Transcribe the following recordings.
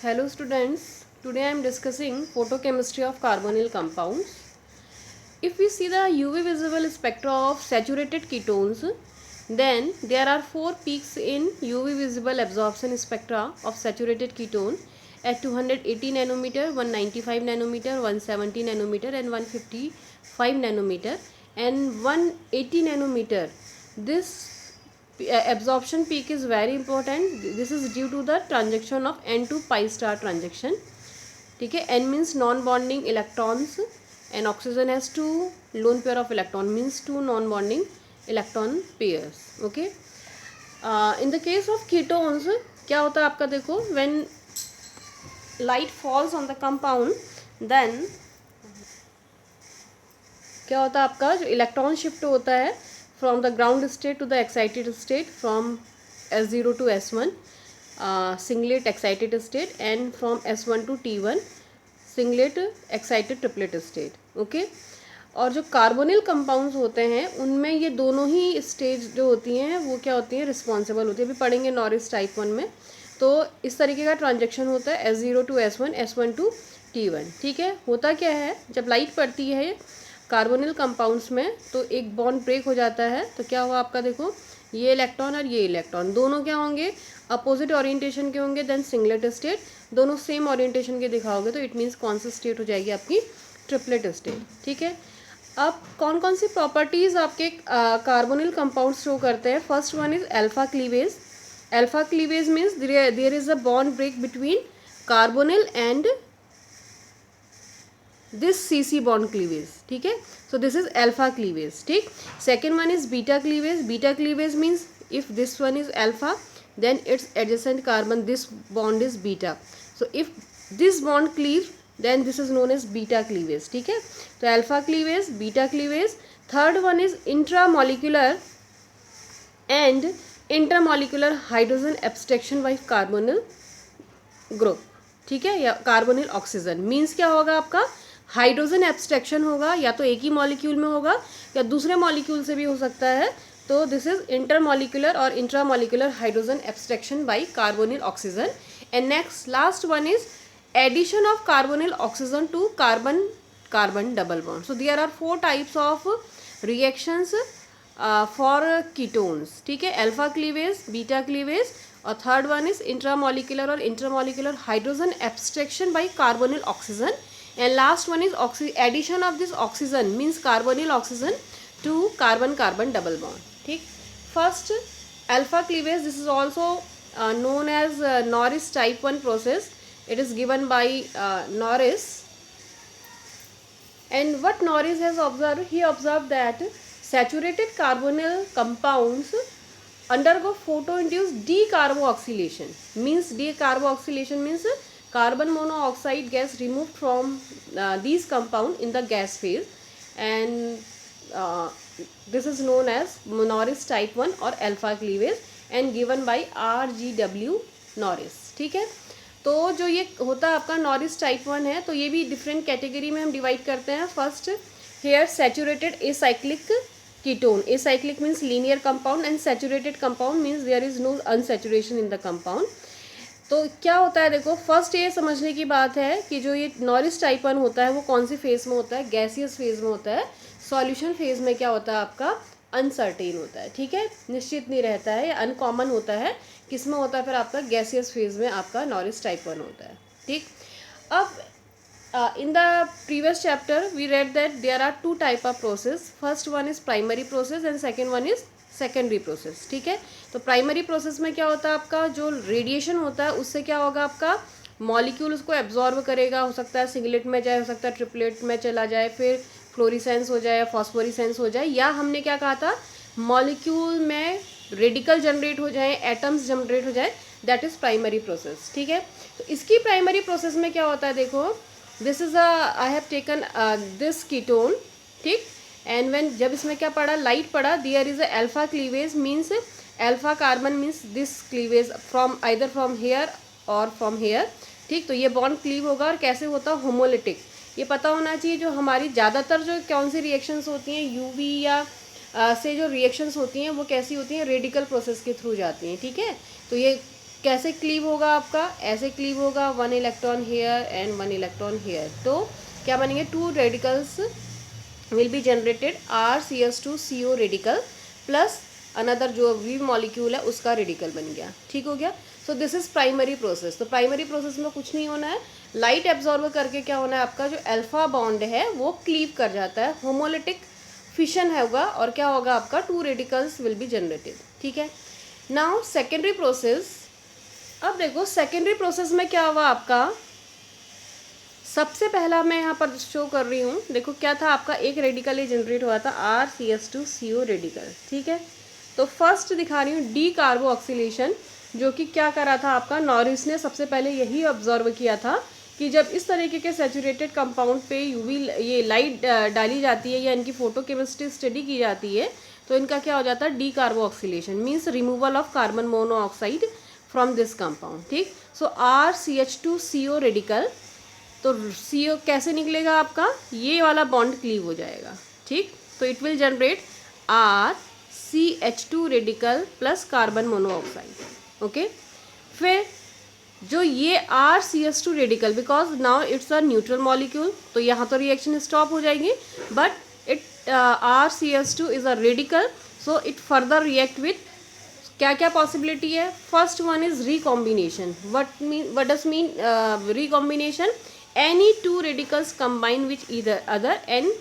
Hello students, today I am discussing photochemistry of carbonyl compounds. If we see the UV visible spectra of saturated ketones, then there are 4 peaks in UV visible absorption spectra of saturated ketone at 280 nanometer, 195 nanometer, 170 nanometer and 155 nanometer and 180 nanometer. This absorption peak is very important. This is due to the transaction of n to pi star transaction. ठीक है, n means non bonding electrons and oxygen has 2 lone pair of electron means 2 non bonding electron pairs. Okay, in the case of ketones क्या होता है आपका, देखो when light falls on the compound then क्या होता है आपका, जो इलेक्ट्रॉन शिफ्ट होता है from the ground state to the excited state, from S0 to S1 singlet excited state and from S1 to T1 singlet excited triplet state. Okay, और जो carbonyl compounds होते हैं उनमें ये दोनों ही स्टेज जो होती हैं वो क्या होती हैं, रिस्पॉन्सिबल होती है. अभी पढ़ेंगे नॉरिस टाइप 1 में. तो इस तरीके का ट्रांजेक्शन होता है S0 to S1, S1 to T1. ठीक है, होता क्या है, जब लाइट पड़ती है कार्बोनिल कंपाउंड्स में तो एक बॉन्ड ब्रेक हो जाता है. तो क्या हुआ आपका, देखो ये इलेक्ट्रॉन और ये इलेक्ट्रॉन दोनों क्या होंगे, अपोजिट ओरिएंटेशन के होंगे. देन सिंगलेट स्टेट, दोनों सेम ओरिएंटेशन के दिखाओगे तो इट मीन्स कौन सी स्टेट हो जाएगी आपकी, ट्रिपलेट स्टेट. ठीक है, अब कौन कौन सी प्रॉपर्टीज़ आपके कार्बोनिल कंपाउंड शो करते हैं. First one is alpha cleavage. Alpha cleavage means there is a bond break between carbonyl and this CC bond cleavage. ठीक है, so this is alpha cleavage. ठीक, second one is beta cleavage. Beta cleavage means if this one is alpha then its adjacent carbon this bond is beta. So if this bond cleave then this is known as beta cleavage. ठीक है, तो alpha cleavage, beta cleavage. Third one is intramolecular and intermolecular hydrogen abstraction by carbonyl group. ठीक है, या carbonyl oxygen means क्या होगा आपका, hydrogen abstraction होगा, या तो एक ही मॉलिक्यूल में होगा या दूसरे मॉलिक्यूल से भी हो सकता है. तो दिस इज इंटरमॉलिक्यूलर और intramolecular hydrogen abstraction by carbonyl oxygen. And next last one is addition of carbonyl oxygen to carbon carbon double bond. So there are 4 types of reactions for ketones. ठीक है, alpha cleavage, beta cleavage और third one is intramolecular और intermolecular hydrogen abstraction by carbonyl oxygen. And last one is addition of this oxygen means carbonyl oxygen to carbon carbon double bond. ठीक, first alpha cleavage, this is also known as Norris type 1 process. It is given by Norris. And what Norris has observed, he observed that saturated carbonyl compounds undergo photoinduced decarboxylation. Means decarboxylation means carbon monoxide gas removed from these compound in the gas phase, and this is known as Norris type 1 or alpha cleavage and given by RGW Norris. ठीक है, तो जो ये होता है आपका Norris type 1 है, तो ये भी डिफरेंट कैटेगरी में हम डिवाइड करते हैं. First here saturated acyclic ketone. Acyclic means linear compound and saturated compound means there is no unsaturation in the compound. तो क्या होता है, देखो फर्स्ट ये समझने की बात है कि जो ये नॉरिस टाइप 1 होता है वो कौन सी फेज में होता है, गैसियस फेज में होता है. सॉल्यूशन फेज में क्या होता है आपका, अनसर्टेन होता है. ठीक है, निश्चित नहीं रहता है, या अनकॉमन होता है. किस में होता है फिर आपका, गैसियस फेज में आपका नॉरिस टाइप 1 होता है. ठीक, अब in the previous chapter we read that there are 2 type of process. First one is primary process and second one is secondary process. ठीक है, तो प्राइमरी प्रोसेस में क्या होता है आपका, जो रेडिएशन होता है उससे क्या होगा आपका, मॉलिक्यूल उसको एब्जॉर्ब करेगा. हो सकता है सिंगलेट में जाए, हो सकता है ट्रिपलेट में चला जाए, फिर फ्लोरिसेंस हो जाए, फॉस्फोरिसेंस हो जाए, या हमने क्या कहा था, मॉलिक्यूल में रेडिकल जनरेट हो जाए, एटम्स जनरेट हो जाए, दैट इज प्राइमरी प्रोसेस. ठीक है, तो इसकी प्राइमरी प्रोसेस में क्या होता है, देखो this is I have taken this ketone. ठीक, एंड व्हेन जब इसमें क्या पड़ा, लाइट पड़ा, there is a alpha cleavage means alpha carbon means this cleavage from either from here और फ्रॉम हेयर. ठीक, तो ये बॉन्ड क्लीव होगा और कैसे होता है, होमोलिटिक. ये पता होना चाहिए, जो हमारी ज़्यादातर जो कौन सी रिएक्शंस होती हैं यूवी या से जो रिएक्शंस होती हैं वो कैसी होती हैं, रेडिकल प्रोसेस के थ्रू जाती हैं. ठीक है, तो ये कैसे क्लीव होगा आपका, ऐसे क्लीव होगा, 1 electron here and 1 electron here, तो क्या बनेंगे, 2 radicals will be generated, RCS2CO radical plus another जो भी मॉलिक्यूल है उसका रेडिकल बन गया, ठीक हो गया। So this is primary process. तो प्राइमरी प्रोसेस में कुछ नहीं होना है, लाइट एब्जॉर्ब करके क्या होना है, आपका जो अल्फा बॉन्ड है वो क्लीव कर जाता है, होमोलिटिक फिशन होगा और क्या होगा आपका 2 रेडिकल्स विल बी जनरेटेड, ठीक है। नाउ सेकेंडरी प्रोसेस, अब देखो सेकेंडरी प्रोसेस में क्या हुआ आपका, सबसे पहला मैं यहाँ पर शो कर रही हूँ, देखो क्या था आपका, एक रेडिकल ये जनरेट हुआ था RCS2CO रेडिकल, ठीक है। तो फर्स्ट दिखा रही हूँ डी कार्बो ऑक्सीलेशन, जो कि क्या करा था आपका, नॉरिस ने सबसे पहले यही ऑब्जर्व किया था कि जब इस तरीके के सैचुरेटेड कंपाउंड पे यूवी ये लाइट डाली जाती है या इनकी फोटोकेमिस्ट्री स्टडी की जाती है तो इनका क्या हो जाता है, decarboxylation, means removal of carbon monoxide from this compound, ठीक। सो RCH2CO रेडिकल, तो CO कैसे निकलेगा आपका, ये वाला बॉन्ड क्लीव हो जाएगा, ठीक। तो it will generate RCH2 radical plus carbon monoxide, okay. फिर जो ये RCS2 radical, because now it's a neutral molecule, तो यहाँ तो रिएक्शन स्टॉप हो जाएगी, but it RCS2 is a radical, so it further react with क्या क्या पॉसिबिलिटी है। First one is recombination, what does mean recombination, any 2 radicals combine with either other and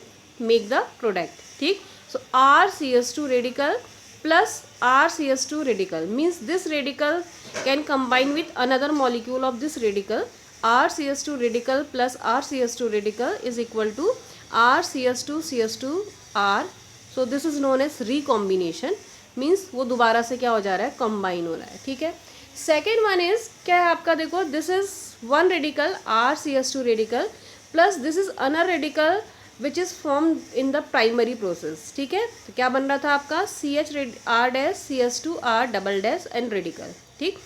make the product, ठीक। सो RCS2 radical plus RCS2 radical means this radical can combine with another molecule of this radical. RCS2 radical plus RCS2 radical is equal to RCS2 CS2R. So this is known as recombination, means वो दोबारा से क्या हो जा रहा है, combine हो रहा है, ठीक है। Second one is क्या है आपका, देखो this is one radical RCS2 radical plus this is another radical which is form in the primary process, ठीक है। तो क्या बन रहा था आपका CHR' CS2R double dash and radical, ठीक।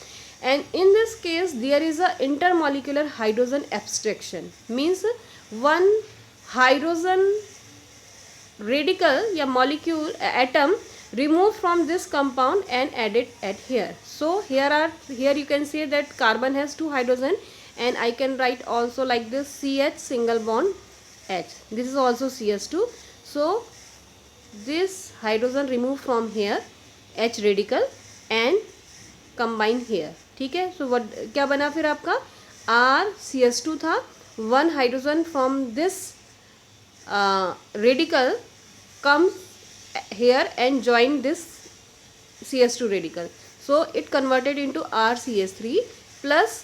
And in this case there is a intermolecular hydrogen abstraction, means one hydrogen radical या molecule atom remove from this compound and add it at here. So here you can see that carbon has 2 hydrogen and I can write also like this CH single bond H. This is also CS2. So this hydrogen removed from here, H radical and combine here, ठीक है। So what क्या बना फिर आपका, RCS2 था, 1 hydrogen from this radical comes here and join this CS2 radical. So it converted into RCS3 plus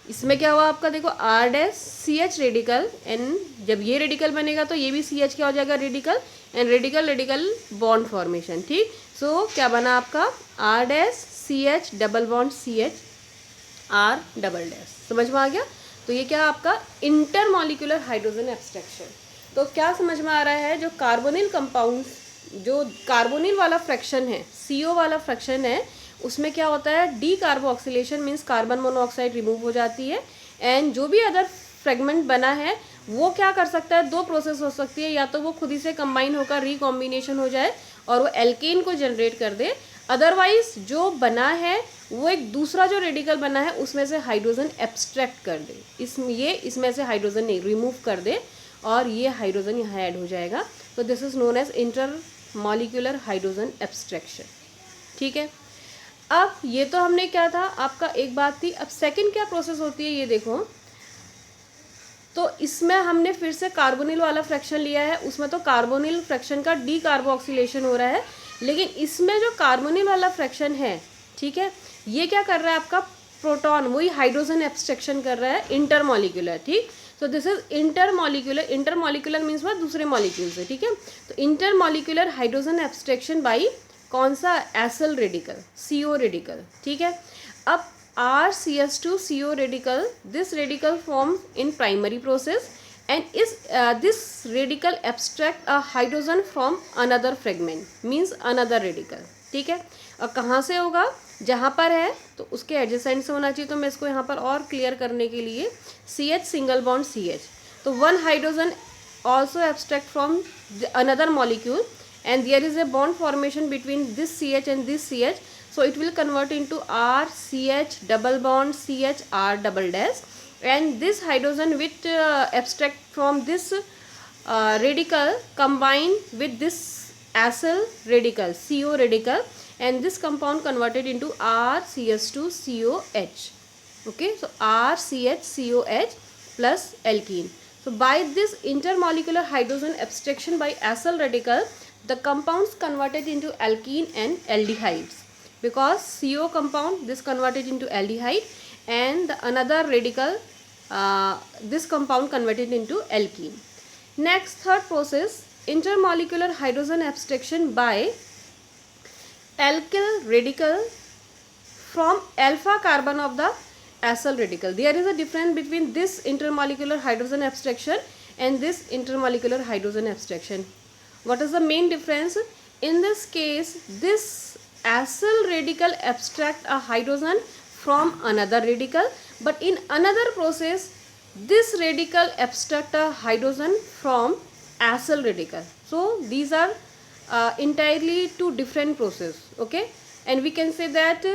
इसमें क्या हुआ आपका, देखो R' रेडिकल एंड जब ये रेडिकल बनेगा तो ये भी CH क्या हो जाएगा, radical and radical bond formation, ठीक। सो क्या बना आपका R' double bond CH R double dash, समझ में आ गया। तो ये क्या आपका इंटरमॉलिक्यूलर हाइड्रोजन एब्स्ट्रैक्शन। तो क्या समझ में आ रहा है, जो कार्बोनिल कंपाउंड्स, जो कार्बोनिल वाला फ्रैक्शन है, CO वाला फ्रैक्शन है, उसमें क्या होता है, decarboxylation means carbon monoxide remove हो जाती है एंड जो भी अदर फ्रेगमेंट बना है वो क्या कर सकता है, 2 प्रोसेस हो सकती है, या तो वो खुद ही से कंबाइन होकर रिकॉम्बिनेशन हो जाए और वो एल्केन को जनरेट कर दे, अदरवाइज जो बना है वो एक दूसरा जो रेडिकल बना है उसमें से हाइड्रोजन एब्स्ट्रैक्ट कर दे, इसमें से हाइड्रोजन नहीं रिमूव कर दे और ये हाइड्रोजन यहाँ ऐड हो जाएगा। तो this is known as intermolecular hydrogen abstraction, ठीक है। अब ये तो हमने क्या था आपका, एक बात थी। अब सेकंड क्या प्रोसेस होती है ये देखो, तो इसमें हमने फिर से कार्बोनिल वाला फ्रैक्शन लिया है, उसमें तो कार्बोनिल फ्रैक्शन का डी कार्बो ऑक्सीलेशन हो रहा है, लेकिन इसमें जो कार्बोनिल वाला फ्रैक्शन है, ठीक है, ये क्या कर रहा है आपका, प्रोटॉन वही हाइड्रोजन एब्स्ट्रैक्शन कर रहा है इंटरमॉलिक्यूलर, ठीक। तो दिस इज इंटरमॉलिक्यूलर मीन्स वो दूसरे मॉलिक्यूल से, ठीक है। तो इंटरमॉलिक्यूलर हाइड्रोजन एब्स्ट्रैक्शन बाई कौन सा, एसल रेडिकल, CO रेडिकल, ठीक है। अब RCS2CO radical, this radical form in primary process and इस this radical abstract a hydrogen from another fragment means another radical, ठीक है। और कहाँ से होगा, जहाँ पर है तो उसके एडजेसेंट से होना चाहिए। तो मैं इसको यहाँ पर और क्लियर करने के लिए CH सिंगल बॉन्ड CH, तो 1 hydrogen also abstract from another molecule and there is a bond formation between this CH and this CH, so it will convert into RCH double bond CH R double dash, and this hydrogen with abstract from this radical combine with this acyl radical CO radical, and this compound converted into RCH2COH. Okay, so RCHCOH plus alkene. So by this intermolecular hydrogen abstraction by acyl radical, the compounds converted into alkene and aldehydes, because CO compound this converted into aldehyde, and the another radical this compound converted into alkene. Next, third process, intermolecular hydrogen abstraction by alkyl radical from alpha carbon of the acyl radical. There is a difference between this intermolecular hydrogen abstraction and this intermolecular hydrogen abstraction. What is the main difference? In this case, this acyl radical abstract a hydrogen from another radical, but in another process this radical abstract a hydrogen from acyl radical. So these are entirely two different processes. Okay, and we can say that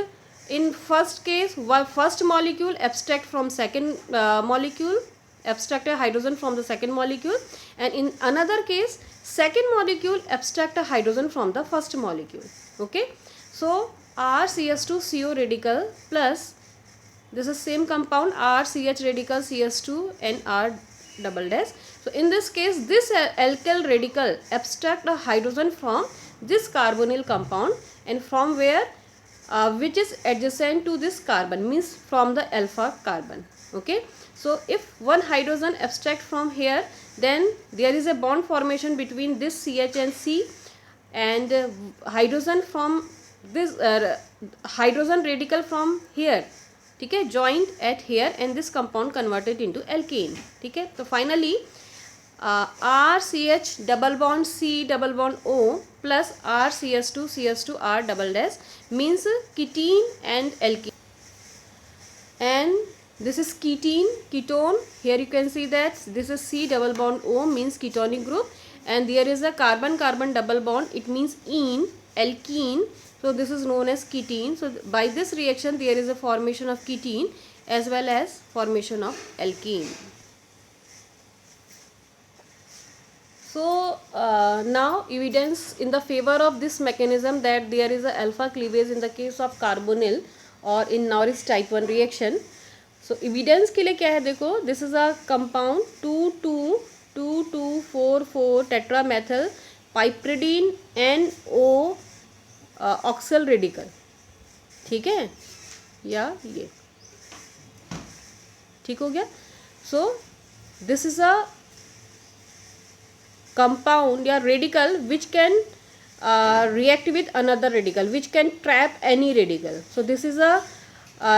in first case, first molecule abstract from second molecule, abstract a hydrogen from the second molecule, and in another case second molecule abstract a hydrogen from the first molecule. Okay, so RCH2CO radical plus this is same compound RCH radical CH2 and R double dash. So in this case, this alkyl radical abstract a hydrogen from this carbonyl compound, and from where which is adjacent to this carbon, means from the alpha carbon. Okay, so if one hydrogen abstract from here, then there is a bond formation between this CH and C, and hydrogen from this hydrogen radical from here, ठीक है, joined at here, and this compound converted into alkane. ठीक है, तो finally RCH double bond C double bond O plus RCH2 CH2 R double dash means ketene and alkene, and this is ketone. Here you can see that this is C double bond O means ketonic group, and there is a carbon double bond, it means alkene. So this is known as ketene. So by this reaction there is a formation of ketene as well as formation of alkene. So now evidence in the favor of this mechanism that there is a alpha cleavage in the case of carbonyl or in Norris type 1 reaction. So evidence के लिए क्या है, देखो, this is a compound 2,2,2,2,4,4 tetramethyl piperidine NO ऑक्सल radical. ठीक है, या ये ठीक हो गया. So this is a compound या radical which can react with another radical, which can trap any radical. So this is a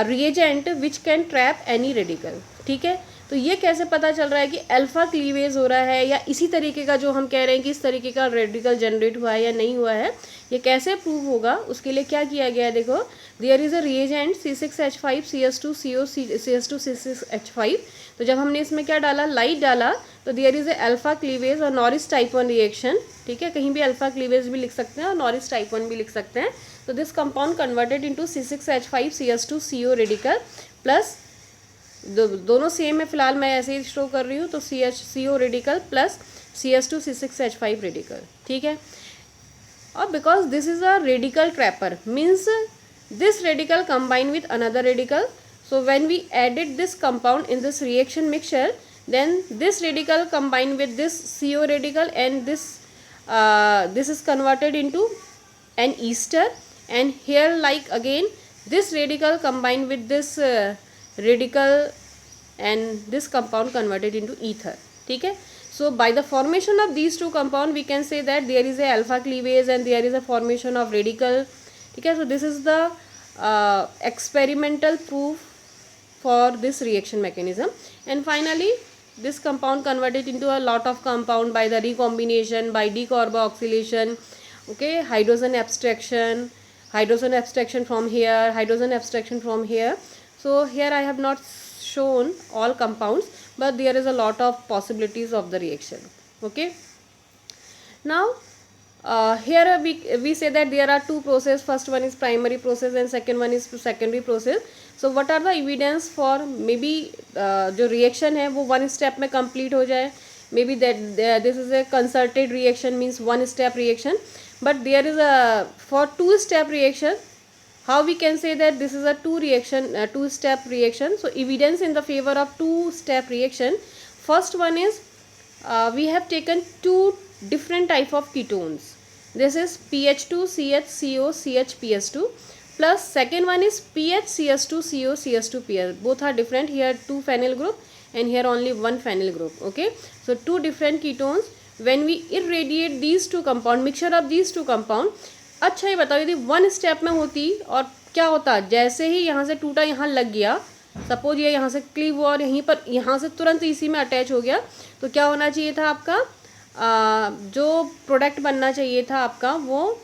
reagent which can trap any radical. ठीक है, तो ये कैसे पता चल रहा है कि अल्फा क्लीवेज हो रहा है, या इसी तरीके का जो हम कह रहे हैं कि इस तरीके का रेडिकल जनरेट हुआ है या नहीं हुआ है, ये कैसे प्रूव होगा? उसके लिए क्या किया गया है, देखो, there is a reagent C6H5 CS2CO CS2 C6H5. तो जब हमने इसमें क्या डाला, लाइट डाला, तो there is a alpha cleavage और नॉरिस टाइप 1 रिएक्शन. ठीक है, कहीं भी अल्फा क्लीवेज भी लिख सकते हैं और नॉरिस टाइप 1 भी लिख सकते हैं. तो this compound converted into C6H5 CS2CO radical plus दोनों सेम है, फिलहाल मैं ऐसे ही शो कर रही हूँ. तो CO radical plus CS2 C6H5 radical. ठीक है, और because this is a radical trapper means this radical combine with another radical. So when we added this compound in this reaction mixture, then this radical combined with this CO radical, and this is converted into an ester, and here like again this radical combined with this radical, and this compound converted into ether. ठीक है, so by the formation of these two compound we can say that there is a alpha cleavage and there is a formation of radical. ठीक है, so this is the experimental proof for this reaction mechanism. And finally this compound converted into a lot of compound by the recombination, by decarboxylation. Okay, hydrogen abstraction from here, hydrogen abstraction from here. So here I have not shown all compounds, but there is a lot of possibilities of the reaction. Okay, now here we say that there are two process, first one is primary process and second one is secondary process. So what are the evidence for maybe जो reaction है वो one step में complete हो जाए, maybe that this is a concerted reaction, means one step reaction, but there is a for two step reaction, how we can say that this is a two step reaction. So evidence in the favor of two step reaction, first one is we have taken two different type of ketones. This is PH2CHCO CHPS2 plus second one is PHCS2CO CS2PS. Both are different. Here two phenyl group and here only one phenyl group. Okay, so two different ketones. When we irradiate these two compound, mixture of these two compound, अच्छा ये बताओ यदि one step में होती और क्या होता, जैसे ही यहाँ से टूटा यहाँ लग गया, सपोज ये यहाँ से क्लीव हुआ और यहीं पर यहाँ से तुरंत इसी में अटैच हो गया, तो क्या होना चाहिए था आपका जो प्रोडक्ट बनना चाहिए था आपका वो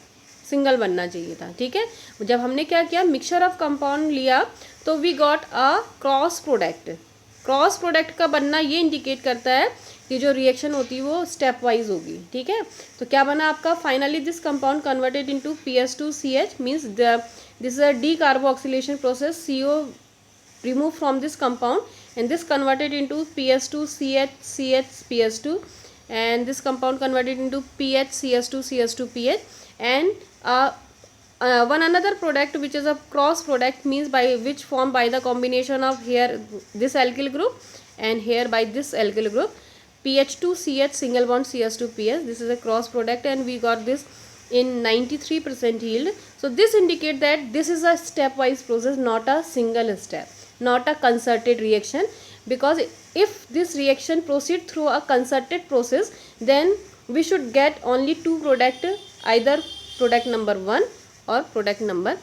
सिंगल बनना चाहिए था. ठीक है, जब हमने क्या किया, मिक्सचर ऑफ कंपाउंड लिया तो we got a cross product. Cross product का बनना ये इंडिकेट करता है कि जो रिएक्शन होती है वो स्टेप वाइज होगी. ठीक है, तो क्या बना आपका, finally this compound converted into PS2CH, means this is a D carboxylation process, CO remove from this compound and this converted into PS2CH CHPS2 and this compound converted into PHCS2 CS2PH and one another product which is a cross product, means by which formed by the combination of here this alkyl group and here by this alkyl group, PH2CH single bond CS2PS. This is a cross product and we got this in 93% yield. So this indicate that this is a stepwise process, not a single step, not a concerted reaction, because if this reaction proceed through a concerted process then we should get only two product, either product number 1 or product number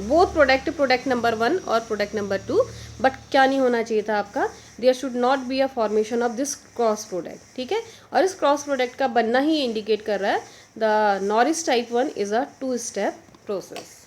both product number 1 or product number 2, but क्या नहीं होना चाहिए था आपका, there should not be a formation of this cross product. ठीक है, और इस क्रॉस प्रोडक्ट का बनना ही इंडिकेट कर रहा है the Norrish type 1 is a two step process.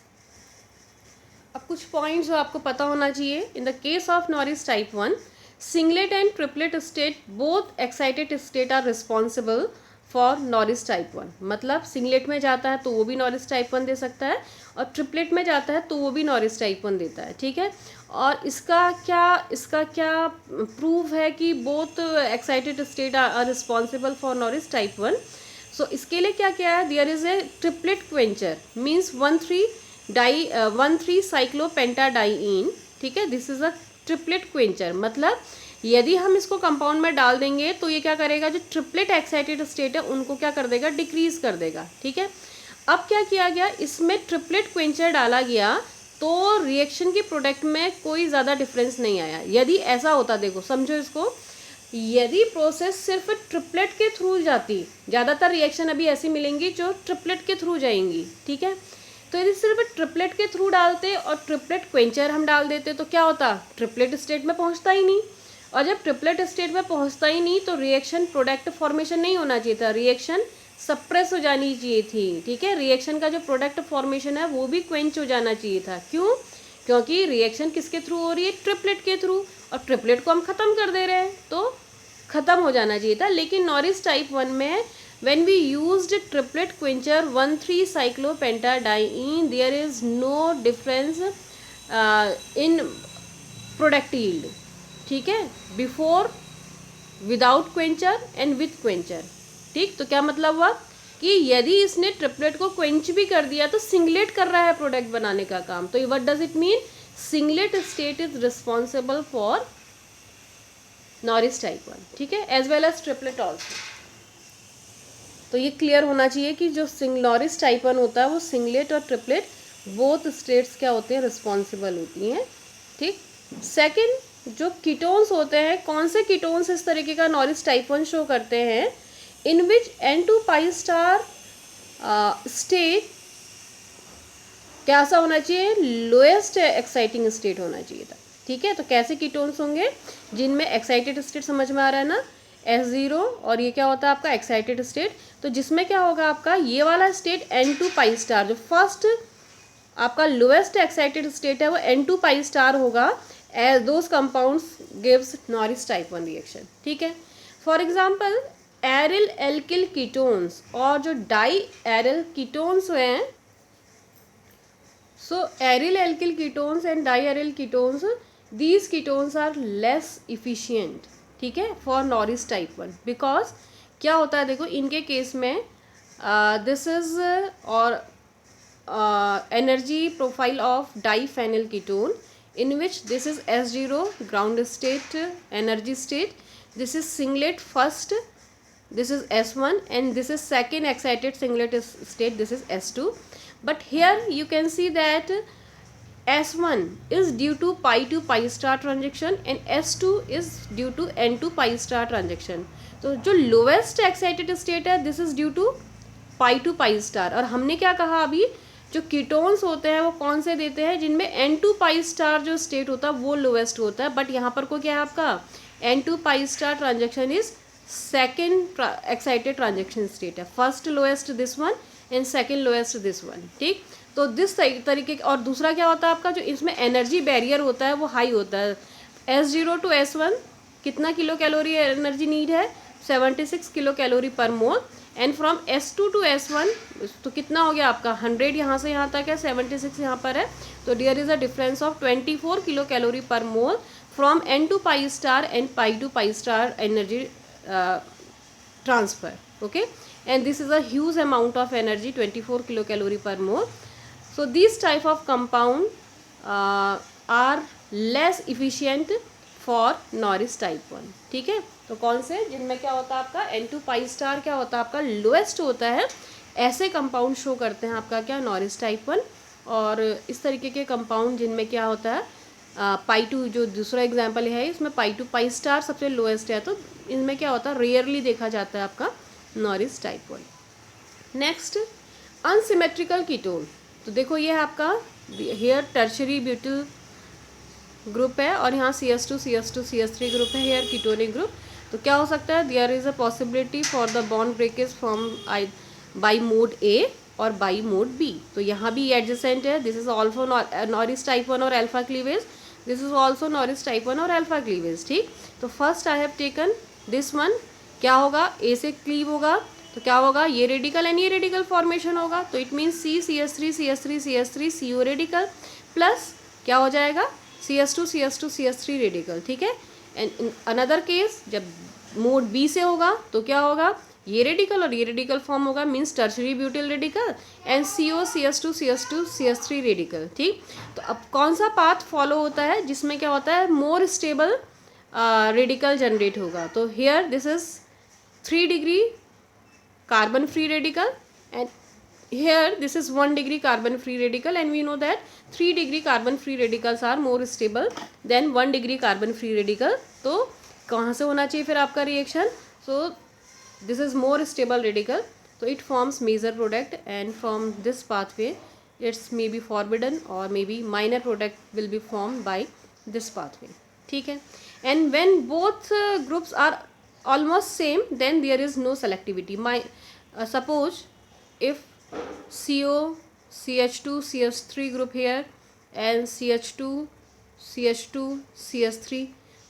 अब कुछ पॉइंट्स जो आपको पता होना चाहिए. In the case of Norrish type 1, singlet and triplet state both excited state are responsible for Norrish type 1. मतलब सिंगलेट में जाता है तो वो भी नॉरिस टाइप 1 दे सकता है और ट्रिपलेट में जाता है तो वो भी नॉरिस टाइप 1 देता है. ठीक है, और इसका क्या प्रूव है कि both excited state are responsible for Norrish type 1. So इसके लिए क्या क्या है, there is a triplet quencher, means 1,3 cyclopentadiene. ठीक है, this is a triplet quencher. मतलब यदि हम इसको कंपाउंड में डाल देंगे तो ये क्या करेगा, जो ट्रिपलेट एक्साइटेड स्टेट है उनको क्या कर देगा, डिक्रीज कर देगा. ठीक है, अब क्या किया गया, इसमें ट्रिपलेट क्वेंचर डाला गया तो रिएक्शन की प्रोडक्ट में कोई ज़्यादा डिफरेंस नहीं आया. यदि ऐसा होता, देखो समझो इसको, यदि प्रोसेस सिर्फ ट्रिपलेट के थ्रू जाती, ज़्यादातर रिएक्शन अभी ऐसी मिलेंगी जो ट्रिपलेट के थ्रू जाएंगी. ठीक है, तो यदि सिर्फ ट्रिपलेट के थ्रू डालते और ट्रिपलेट क्वेंचर हम डाल देते तो क्या होता, ट्रिपलेट स्टेट में पहुंचता ही नहीं. और जब ट्रिपलेट स्टेट में पहुंचता ही नहीं तो रिएक्शन प्रोडक्ट फॉर्मेशन नहीं होना चाहिए था, रिएक्शन सप्रेस हो जानी चाहिए थी. ठीक है, रिएक्शन का जो प्रोडक्ट फॉर्मेशन है वो भी क्वेंच हो जाना चाहिए था. क्यों, क्योंकि रिएक्शन किसके थ्रू हो रही है, ट्रिपलेट के थ्रू, और ट्रिपलेट को हम ख़त्म कर दे रहे हैं तो ख़त्म हो जाना चाहिए था. लेकिन नॉरिस टाइप 1 में when we used triplet quencher 1,3-cyclopentadiene, there is no difference in product yield. ठीक है, before, without Quencher and with Quencher. ठीक, तो क्या मतलब हुआ कि यदि इसने ट्रिपलेट को क्वेंच भी कर दिया तो सिंगलेट कर रहा है प्रोडक्ट बनाने का काम. तो what does it mean, singlet state is responsible for Norrish type 1. ठीक है, as well as triplet also. तो ये क्लियर होना चाहिए कि जो नॉरिस टाइप 1 होता है वो सिंगलेट और ट्रिपलेट बोथ स्टेट्स क्या होते हैं, रिस्पॉन्सिबल होती हैं. ठीक, सेकेंड, जो कीटोन्स होते हैं, कौन से कीटोन्स इस तरीके का नॉरिस टाइप 1 शो करते हैं, इन विच N2 स्टार स्टेट कैसा होना चाहिए, लोएस्ट एक्साइटिंग स्टेट होना चाहिए था. ठीक है, तो कैसे कीटोन्स होंगे, जिनमें एक्साइटेड स्टेट समझ में आ रहा है ना, S0, और ये क्या होता है आपका एक्साइटेड स्टेट. तो जिसमें क्या होगा आपका ये वाला स्टेट N2 स्टार, जो फर्स्ट आपका लोएस्ट एक्साइटेड स्टेट है वो N2 स्टार होगा. as those compounds gives Norris type 1 reaction. ठीक है, for example aryl alkyl ketones और जो डाई एरिल कीटोन्स हैं, so aryl alkyl ketones and diaryl ketones, these ketones are less efficient, ठीक है, for Norris type 1 because क्या होता है देखो इनके केस में दिस इज और energy profile of diphenyl ketone in which this is S0 ground state energy state, this is singlet first, this is S1 and this is second excited singlet state, this is S2. But here you can see that S1 is due to pi to pi star transaction and S2 is due to N to pi star transaction. तो जो lowest excited state है this is due to pi to pi star. और हमने क्या कहा अभी, जो ketones होते हैं वो कौन से देते हैं, जिनमें N to pi star जो स्टेट होता है वो लोवेस्ट होता है. बट यहाँ पर को क्या है आपका N to pi star transition is second excited transition state है. First lowest this one and second lowest this one. ठीक, तो दिस तरीके. और दूसरा क्या होता है आपका, जो इसमें एनर्जी बैरियर होता है वो हाई होता है. S0 to S1 कितना किलो कैलोरी एनर्जी नीड है, 76 kilo calorie per mole. And from S2 to S1 तो कितना हो गया आपका 100, यहाँ से यहाँ तक है 76 यहाँ पर है. तो there is a difference of 24 kilocalorie per mole from N to pi star and pi to pi star energy transfer. Okay, and this is a huge amount of energy, 24 kilocalorie per mole. So these type of compound are less efficient for Norris type 1. ठीक है, तो कौन से, जिनमें क्या होता है आपका N2 pi star क्या होता है आपका लोएस्ट होता है, ऐसे कंपाउंड शो करते हैं आपका क्या नॉरिस टाइप 1. और इस तरीके के कंपाउंड जिनमें क्या होता है पाई टू, जो दूसरा एग्जांपल है इसमें पाई टू पाई स्टार सबसे लोएस्ट है, तो इनमें क्या होता है रेयरली देखा जाता है आपका Norris type 1. Next unsymmetrical ketone. तो देखो ये है आपका हेयर टर्शरी ब्यूटिल ग्रुप है और यहाँ CS2 CS2 CS3 ग्रुप है, हेयर कीटोनिक ग्रुप. तो क्या हो सकता है, there is a possibility for the bond breakage form by mode A और बाई मोड B. तो यहाँ भी एडजेसेंट है. This is also Norrish type 1 और alpha cleavage. This is also Norrish type 1 और अल्फा क्लीवेज. ठीक, तो first I have taken this one. क्या होगा, A से क्लीव होगा तो क्या होगा, ये रेडिकल एंड ये रेडिकल फॉर्मेशन होगा. तो it means CS3 CS3 CS3 CO radical plus क्या हो जाएगा CS2 CS2 CS3 रेडिकल. ठीक है, एंड इन अनदर केस जब मोड B से होगा तो क्या होगा, ये रेडिकल और ये रेडिकल फॉर्म होगा, means tertiary butyl radical and CO CS2 CS2 CS3 radical. ठीक, तो अब कौन सा पाथ फॉलो होता है जिसमें क्या होता है मोर स्टेबल रेडिकल जनरेट होगा. तो here this is 3 degree carbon free radical and here this is 1 degree carbon free radical and we know that 3 degree carbon free radicals are more stable than 1 degree carbon free radical. तो कहाँ से होना चाहिए फिर आपका reaction, so this is more stable radical, so it forms major product and from this pathway it's may be forbidden or maybe minor product will be formed by this pathway. ठीक है, and when both groups are almost same then there is no selectivity. Suppose if CO CH2 CH3 group here and CH2 CH2 CH3,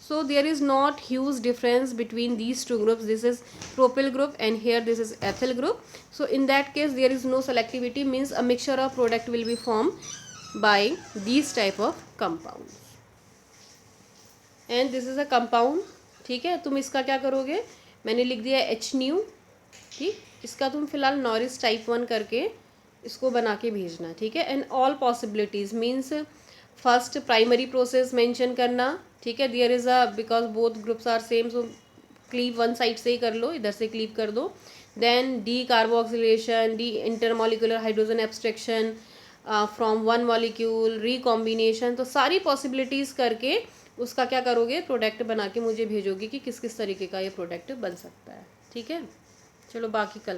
so there is not huge difference between these two groups. This is propyl group and here this is ethyl group. So in that case there is no selectivity, means a mixture of product will be formed by these type of compounds. And this is a compound. ठीक है, तुम इसका क्या करोगे, मैंने लिख दिया H new. ठीक, इसका तुम फिलहाल नॉरिस टाइप 1 करके इसको बना के भेजना. ठीक है, and all possibilities means first primary process mention करना. ठीक है, there is a because both groups are same, so cleave one side से ही कर लो, इधर से क्लीव कर दो. Then decarboxylation, the intermolecular hydrogen abstraction from one molecule, recombination. तो सारी पॉसिबिलिटीज़ करके उसका क्या करोगे, प्रोडक्ट बना के मुझे भेजोगे कि किस किस तरीके का ये प्रोडक्ट बन सकता है. ठीक है, चलो बाकी कल